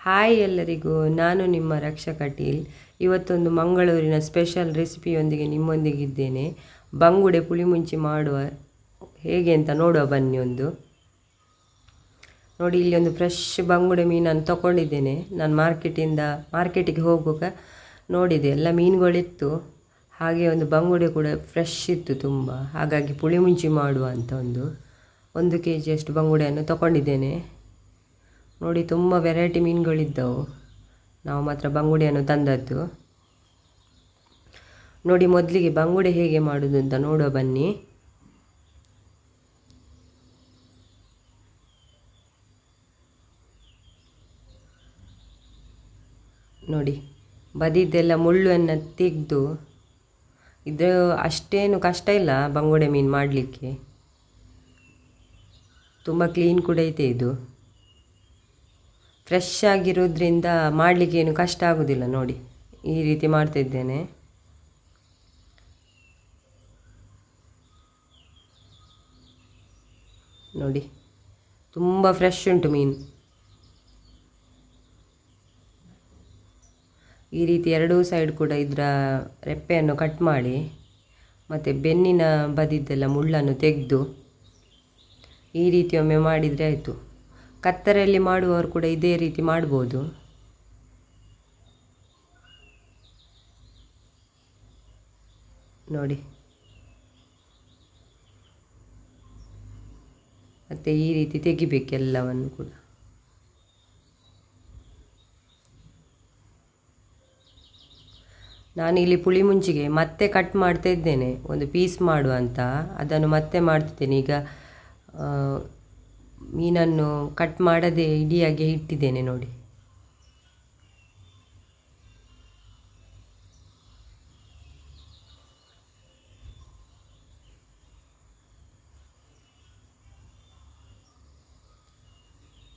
Hi ಎಲ್ಲರಿಗೂ, ನಾನು ನಿಮ್ಮ ರಕ್ಷಾ ಕಟೀಲ್. ಇವತ್ತೊಂದು ಮಂಗಳೂರಿನ ಸ್ಪೆಷಲ್ ರೆಸಿಪಿಯೊಂದಿಗೆ ನಿಮ್ಮೊಂದಿಗಿದ್ದೇನೆ. ಬಂಗುಡೆ ಪುಳಿಮುಂಚಿ ಮಾಡುವ ಹೇಗೆ ಅಂತ ನೋಡುವ ಬನ್ನಿ. ನೋಡಿ, ಇಲ್ಲಿ ಒಂದು ಫ್ರೆಶ್ ಬಂಗುಡೆ ಮೀನನ್ನು ತಗೊಂಡಿದ್ದೇನೆ. ನಾನು ಮಾರ್ಕೆಟಿಗೆ ಹೋಗುವಾಗ ನೋಡಿದೆ, ಎಲ್ಲ ಮೀನುಗಳಿತ್ತು, ಹಾಗೆ ಒಂದು ಬಂಗುಡೆ ಕೂಡ ಫ್ರೆಶ್ ಇತ್ತು ತುಂಬ. ಹಾಗಾಗಿ ಪುಳಿಮುಂಚಿ ಮಾಡುವ ಅಂತ ಒಂದು kg ಅಷ್ಟು ಬಂಗುಡೆಯನ್ನು ತಗೊಂಡಿದ್ದೇನೆ. ನೋಡಿ, ತುಂಬ ವೆರೈಟಿ ಮೀನುಗಳಿದ್ದವು. ನಾವು ಮಾತ್ರ ಬಂಗುಡೆಯನ್ನು ತಂದದ್ದು. ನೋಡಿ, ಮೊದಲಿಗೆ ಬಂಗುಡೆ ಹೇಗೆ ಮಾಡೋದು ಅಂತ ನೋಡುವ ಬನ್ನಿ. ನೋಡಿ, ಬದಿದ್ದೆಲ್ಲ ಮುಳ್ಳನ್ನು ತೆಗೆದು, ಇದು ಅಷ್ಟೇನು ಕಷ್ಟ ಇಲ್ಲ ಬಂಗುಡೆ ಮೀನು ಮಾಡಲಿಕ್ಕೆ. ತುಂಬ ಕ್ಲೀನ್ ಕೂಡ ಐತೆ. ಇದು ಫ್ರೆಶ್ ಆಗಿರೋದ್ರಿಂದ ಮಾಡಲಿಕ್ಕೆ ಏನು ಕಷ್ಟ ಆಗೋದಿಲ್ಲ. ನೋಡಿ, ಈ ರೀತಿ ಮಾಡ್ತಿದ್ದೇನೆ. ನೋಡಿ, ತುಂಬ ಫ್ರೆಶ್ ಉಂಟು ಮೀನು. ಈ ರೀತಿ ಎರಡೂ ಸೈಡ್ ಕೂಡ ಇದರ ರೆಪ್ಪೆಯನ್ನು ಕಟ್ ಮಾಡಿ, ಮತ್ತು ಬೆನ್ನಿನ ಬದಿದ್ದೆಲ್ಲ ಮುಳ್ಳನ್ನು ತೆಗೆದು ಈ ರೀತಿ ಒಮ್ಮೆ ಮಾಡಿದರೆ ಆಯಿತು. ಕತ್ತರಿಯಲ್ಲಿ ಮಾಡುವವರು ಕೂಡ ಇದೇ ರೀತಿ ಮಾಡ್ಬೋದು. ನೋಡಿ, ಮತ್ತು ಈ ರೀತಿ ತೆಗಿಬೇಕೆಲ್ಲವನ್ನು ಕೂಡ. ನಾನಿಲ್ಲಿ ಪುಳಿಮುಂಚಿಗೆ ಮತ್ತೆ ಕಟ್ ಮಾಡ್ತಾ ಇದ್ದೇನೆ, ಒಂದು ಪೀಸ್ ಮಾಡುವ ಅಂತ. ಅದನ್ನು ಮತ್ತೆ ಮಾಡ್ತಿದ್ದೇನೆ. ಈಗ ಮೀನನ್ನು ಕಟ್ ಮಾಡದೆ ಇಡಿಯಾಗಿ ಇಟ್ಟಿದ್ದೇನೆ. ನೋಡಿ,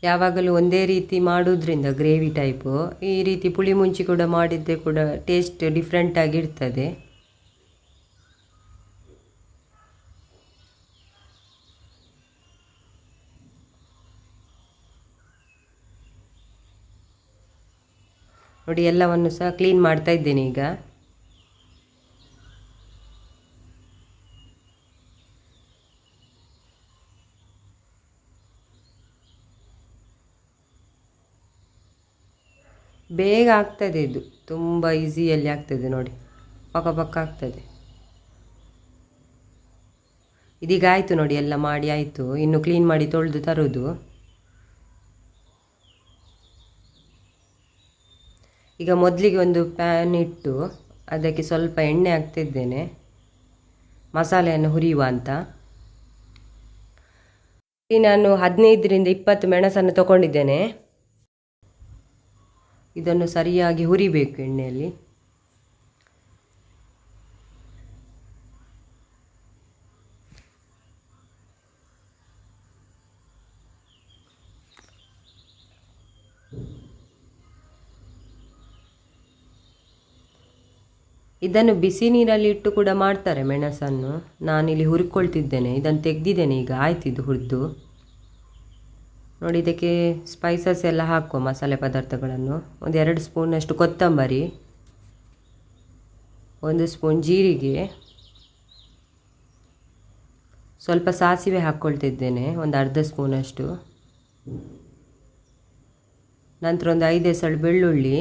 ಯಾವಾಗಲೂ ಒಂದೇ ರೀತಿ ಮಾಡೋದ್ರಿಂದ ಗ್ರೇವಿ ಟೈಪು, ಈ ರೀತಿ ಪುಳಿಮುಂಚಿ ಕೂಡ ಮಾಡಿದರೆ ಕೂಡ ಟೇಸ್ಟ್ ಡಿಫ್ರೆಂಟ್ ಆಗಿರ್ತದೆ. ನೋಡಿ, ಎಲ್ಲವನ್ನು ಸಹ ಕ್ಲೀನ್ ಮಾಡ್ತಾ ಇದ್ದೇನೆ ಈಗ. ಬೇಗ ಆಗ್ತದೆ, ಇದು ತುಂಬ ಈಸಿಯಲ್ಲಿ ಆಗ್ತದೆ. ನೋಡಿ, ಪಕ್ಕ ಆಗ್ತದೆ. ಇದೀಗ ಆಯಿತು ನೋಡಿ, ಎಲ್ಲ ಮಾಡಿ ಆಯಿತು. ಇನ್ನು ಕ್ಲೀನ್ ಮಾಡಿ ತೊಳೆದು ತರೋದು. ಈಗ ಮೊದಲಿಗೆ ಒಂದು ಪ್ಯಾನ್ ಇಟ್ಟು ಅದಕ್ಕೆ ಸ್ವಲ್ಪ ಎಣ್ಣೆ ಹಾಕ್ತಿದ್ದೇನೆ, ಮಸಾಲೆಯನ್ನು ಹುರಿಯುವ ಅಂತ. ನಾನು 15ರಿಂದ 20 ಮೆಣಸನ್ನು ತಗೊಂಡಿದ್ದೇನೆ. ಇದನ್ನು ಸರಿಯಾಗಿ ಹುರಿಬೇಕು ಎಣ್ಣೆಯಲ್ಲಿ. ಇದನ್ನು ಬಿಸಿ ನೀರಲ್ಲಿ ಇಟ್ಟು ಕೂಡ ಮಾಡ್ತಾರೆ ಮೆಣಸನ್ನು. ನಾನಿಲ್ಲಿ ಹುರ್ಕೊಳ್ತಿದ್ದೇನೆ. ಇದನ್ನು ತೆಗೆದಿದ್ದೇನೆ ಈಗ, ಆಯ್ತಿದ್ದು ಹುರಿದು. ನೋಡಿ, ಇದಕ್ಕೆ ಸ್ಪೈಸಸ್ ಎಲ್ಲ ಹಾಕುವ ಮಸಾಲೆ ಪದಾರ್ಥಗಳನ್ನು. ಒಂದು 2 ಸ್ಪೂನಷ್ಟು ಕೊತ್ತಂಬರಿ, 1 ಸ್ಪೂನ್ ಜೀರಿಗೆ, ಸ್ವಲ್ಪ ಸಾಸಿವೆ ಹಾಕ್ಕೊಳ್ತಿದ್ದೇನೆ, ಒಂದು ಅರ್ಧ ಸ್ಪೂನಷ್ಟು. ನಂತರ ಒಂದು 5 ಎಸಳು ಬೆಳ್ಳುಳ್ಳಿ,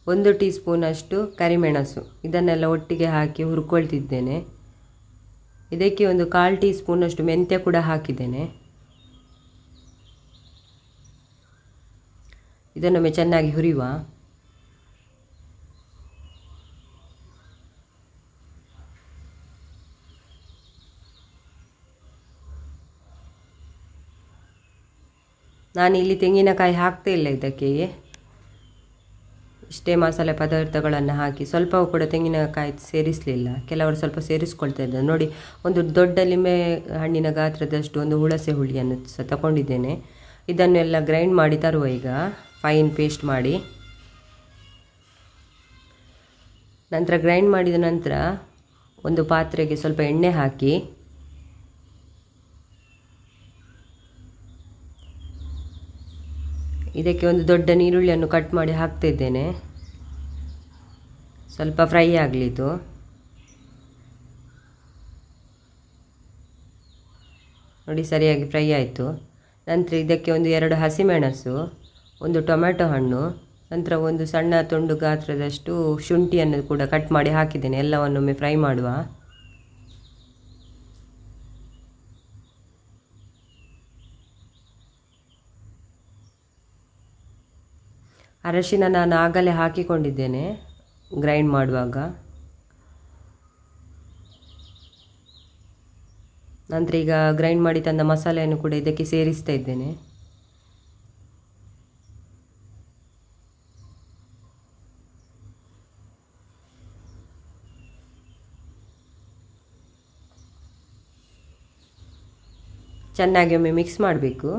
1 ಟೀ ಸ್ಪೂನಷ್ಟು ಕರಿಮೆಣಸು. ಇದನ್ನೆಲ್ಲ ಒಟ್ಟಿಗೆ ಹಾಕಿ ಹುರ್ಕೊಳ್ತಿದ್ದೇನೆ. ಇದಕ್ಕೆ ಒಂದು 1/4 ಟೀ ಸ್ಪೂನಷ್ಟು ಮೆಂತ್ಯ ಕೂಡ ಹಾಕಿದ್ದೇನೆ. ಇದನ್ನೊಮ್ಮೆ ಚೆನ್ನಾಗಿ ಹುರಿಯುವ. ನಾನಿಲ್ಲಿ ತೆಂಗಿನಕಾಯಿ ಹಾಕ್ತಾ ಇಲ್ಲ ಇದಕ್ಕೆ. ಇಷ್ಟೇ ಮಸಾಲೆ ಪದಾರ್ಥಗಳನ್ನು ಹಾಕಿ, ಸ್ವಲ್ಪವೂ ಕೂಡ ತೆಂಗಿನಕಾಯಿ ಸೇರಿಸಲಿಲ್ಲ. ಕೆಲವರು ಸ್ವಲ್ಪ ಸೇರಿಸ್ಕೊಳ್ತಾ ಇದ್ದಾರೆ. ನೋಡಿ, ಒಂದು ದೊಡ್ಡ ಲಿಂಬೆ ಹಣ್ಣಿನ ಗಾತ್ರದಷ್ಟು ಒಂದು ಹುಣಸೆ ಹುಳಿಯನ್ನು ಸಹ ತಗೊಂಡಿದ್ದೇನೆ. ಇದನ್ನೆಲ್ಲ ಗ್ರೈಂಡ್ ಮಾಡಿ ತರುವ ಈಗ, ಫೈನ್ ಪೇಸ್ಟ್ ಮಾಡಿ. ನಂತರ ಗ್ರೈಂಡ್ ಮಾಡಿದ ನಂತರ ಒಂದು ಪಾತ್ರೆಗೆ ಸ್ವಲ್ಪ ಎಣ್ಣೆ ಹಾಕಿ ಇದಕ್ಕೆ ಒಂದು ದೊಡ್ಡ ನೀರುಳ್ಳಿಯನ್ನು ಕಟ್ ಮಾಡಿ ಹಾಕ್ತಿದ್ದೇನೆ. ಸ್ವಲ್ಪ ಫ್ರೈ ಆಗಲಿದ್ದು. ನೋಡಿ ಸರಿಯಾಗಿ ಫ್ರೈ ಆಯಿತು. ನಂತರ ಇದಕ್ಕೆ ಒಂದು 2 ಹಸಿಮೆಣಸು, ಒಂದು ಟೊಮೆಟೊ ಹಣ್ಣು, ನಂತರ ಒಂದು ಸಣ್ಣ ತುಂಡು ಗಾತ್ರದಷ್ಟು ಶುಂಠಿಯನ್ನು ಕೂಡ ಕಟ್ ಮಾಡಿ ಹಾಕಿದ್ದೇನೆ. ಎಲ್ಲವನ್ನೊಮ್ಮೆ ಫ್ರೈ ಮಾಡುವ. ಅರಶಿನ ನಾನು ಆಗಲೇ ಹಾಕಿಕೊಂಡಿದ್ದೇನೆ ಗ್ರೈಂಡ್ ಮಾಡುವಾಗ. ನಂತರ ಈಗ ಗ್ರೈಂಡ್ ಮಾಡಿ ತಂದ ಮಸಾಲೆಯನ್ನು ಕೂಡ ಇದಕ್ಕೆ ಸೇರಿಸ್ತಾ ಇದ್ದೇನೆ. ಚೆನ್ನಾಗಿ ಒಮ್ಮೆ ಮಿಕ್ಸ್ ಮಾಡಬೇಕು.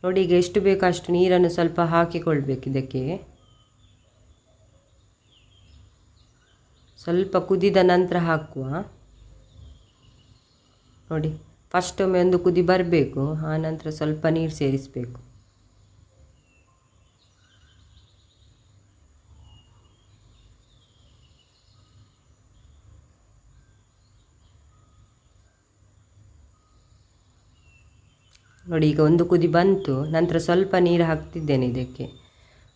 ನೋಡಿ ಈಗ ಎಷ್ಟು ಬೇಕೋ ಅಷ್ಟು ನೀರನ್ನು ಸ್ವಲ್ಪ ಹಾಕಿಕೊಳ್ಬೇಕು. ಇದಕ್ಕೆ ಸ್ವಲ್ಪ ಕುದಿದ ನಂತರ ಹಾಕುವ. ನೋಡಿ ಫಸ್ಟ್ ಒಮ್ಮೆ ಒಂದು ಕುದಿ ಬರಬೇಕು, ಆ ನಂತರ ಸ್ವಲ್ಪ ನೀರು ಸೇರಿಸಬೇಕು. ನೋಡಿ ಈಗ ಒಂದು ಕುದಿ ಬಂತು. ನಂತರ ಸ್ವಲ್ಪ ನೀರು ಹಾಕ್ತಿದ್ದೇನೆ ಇದಕ್ಕೆ.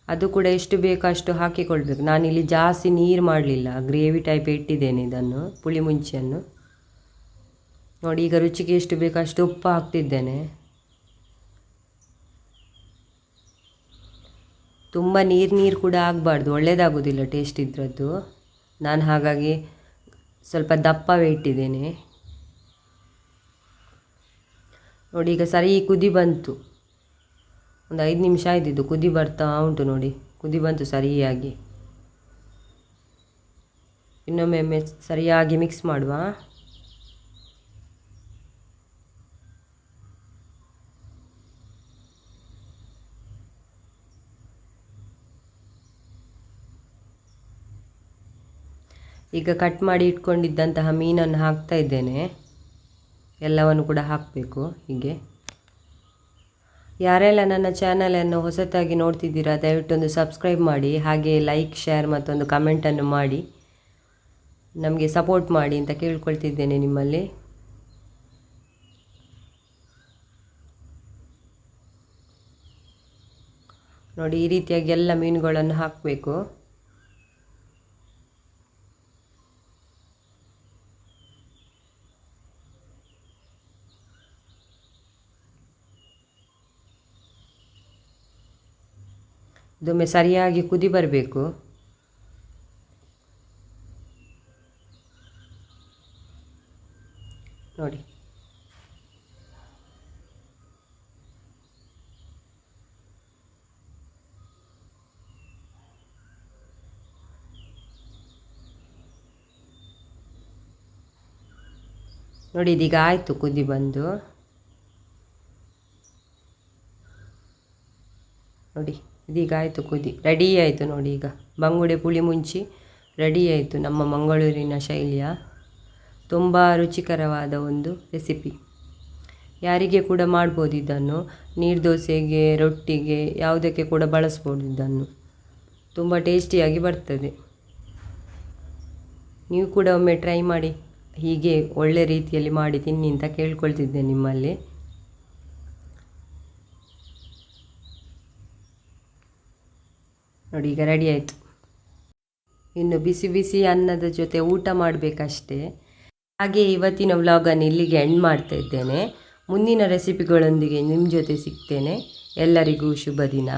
ಅದು ಕೂಡ ಎಷ್ಟು ಬೇಕೋ ಅಷ್ಟು ಹಾಕಿಕೊಳ್ಬೇಕು. ನಾನಿಲ್ಲಿ ಜಾಸ್ತಿ ನೀರು ಮಾಡಲಿಲ್ಲ, ಗ್ರೇವಿ ಟೈಪ್ ಇಟ್ಟಿದ್ದೇನೆ ಇದನ್ನು, ಪುಳಿ ಮುಂಚಿಯನ್ನು. ನೋಡಿ ಈಗ ರುಚಿಗೆ ಎಷ್ಟು ಬೇಕೋ ಅಷ್ಟು ಉಪ್ಪು ಹಾಕ್ತಿದ್ದೇನೆ. ತುಂಬ ನೀರು ಕೂಡ ಆಗಬಾರ್ದು, ಒಳ್ಳೆಯದಾಗೋದಿಲ್ಲ ಟೇಸ್ಟ್ ಇದ್ರದ್ದು. ನಾನು ಹಾಗಾಗಿ ಸ್ವಲ್ಪ ದಪ್ಪವೇ ಇಟ್ಟಿದ್ದೇನೆ. ನೋಡಿ ಈಗ ಸರಿ ಕುದಿ ಬಂತು. ಒಂದು 5 ನಿಮಿಷ ಆಯ್ತಿದ್ದು, ಕುದಿ ಬರ್ತಾ ಉಂಟು. ನೋಡಿ ಕುದಿ ಬಂತು ಸರಿಯಾಗಿ. ಇನ್ನೊಮ್ಮೆ ಸರಿಯಾಗಿ ಮಿಕ್ಸ್ ಮಾಡುವ. ಈಗ ಕಟ್ ಮಾಡಿ ಇಟ್ಕೊಂಡಿದ್ದಂತಹ ಮೀನನ್ನು ಹಾಕ್ತಾ ಇದ್ದೇನೆ. ಎಲ್ಲವನ್ನು ಕೂಡ ಹಾಕಬೇಕು ಹೀಗೆ. ಯಾರೆಲ್ಲ ನನ್ನ ಚಾನಲನ್ನು ಹೊಸತಾಗಿ ನೋಡ್ತಿದ್ದೀರಾ ದಯವಿಟ್ಟೊಂದು ಸಬ್ಸ್ಕ್ರೈಬ್ ಮಾಡಿ, ಹಾಗೆ ಲೈಕ್, ಶೇರ್ ಮತ್ತೊಂದು ಕಮೆಂಟನ್ನು ಮಾಡಿ ನಮಗೆ ಸಪೋರ್ಟ್ ಮಾಡಿ ಅಂತ ಕೇಳ್ಕೊಳ್ತಿದ್ದೇನೆ ನಿಮ್ಮಲ್ಲಿ. ನೋಡಿ ಈ ರೀತಿಯಾಗಿ ಎಲ್ಲ ಮೀನುಗಳನ್ನು ಹಾಕಬೇಕು. ಇದೊಮ್ಮೆ ಸರಿಯಾಗಿ ಕುದಿ ಬರಬೇಕು. ನೋಡಿ ನೋಡಿ ಇದೀಗ ಆಯಿತು ಕುದಿ ಬಂದು. ನೋಡಿ ಇದೀಗ ಆಯಿತು ಕುದಿ, ರೆಡಿ ಆಯಿತು. ನೋಡಿ ಈಗ ಬಂಗುಡೆ ಪುಳಿ ಮುಂಚಿ ರೆಡಿ ಆಯಿತು. ನಮ್ಮ ಮಂಗಳೂರಿನ ಶೈಲಿಯ ತುಂಬ ರುಚಿಕರವಾದ ಒಂದು ರೆಸಿಪಿ. ಯಾರಿಗೆ ಕೂಡ ಮಾಡ್ಬೋದು ಇದನ್ನು. ನೀರು ದೋಸೆಗೆ, ರೊಟ್ಟಿಗೆ, ಯಾವುದಕ್ಕೆ ಕೂಡ ಬಳಸ್ಬೋದು ಇದನ್ನು. ತುಂಬ ಟೇಸ್ಟಿಯಾಗಿ ಬರ್ತದೆ. ನೀವು ಕೂಡ ಒಮ್ಮೆ ಟ್ರೈ ಮಾಡಿ, ಹೀಗೆ ಒಳ್ಳೆ ರೀತಿಯಲ್ಲಿ ಮಾಡಿ ತಿನ್ನಿ ಅಂತ ಕೇಳ್ಕೊಳ್ತಿದ್ದೆ ನಿಮ್ಮಲ್ಲಿ. ನೋಡಿ ಈಗ ರೆಡಿ ಆಯಿತು. ಇನ್ನು ಬಿಸಿ ಬಿಸಿ ಅನ್ನದ ಜೊತೆ ಊಟ ಮಾಡಬೇಕಷ್ಟೇ. ಹಾಗೆ ಇವತ್ತಿನ ವ್ಲಾಗನ್ನು ಇಲ್ಲಿಗೆ ಎಂಡ್ ಮಾಡ್ತಾ ಇದ್ದೇನೆ. ಮುಂದಿನ ರೆಸಿಪಿಗಳೊಂದಿಗೆ ನಿಮ್ಮ ಜೊತೆ ಸಿಗ್ತೇನೆ. ಎಲ್ಲರಿಗೂ ಶುಭ ದಿನ.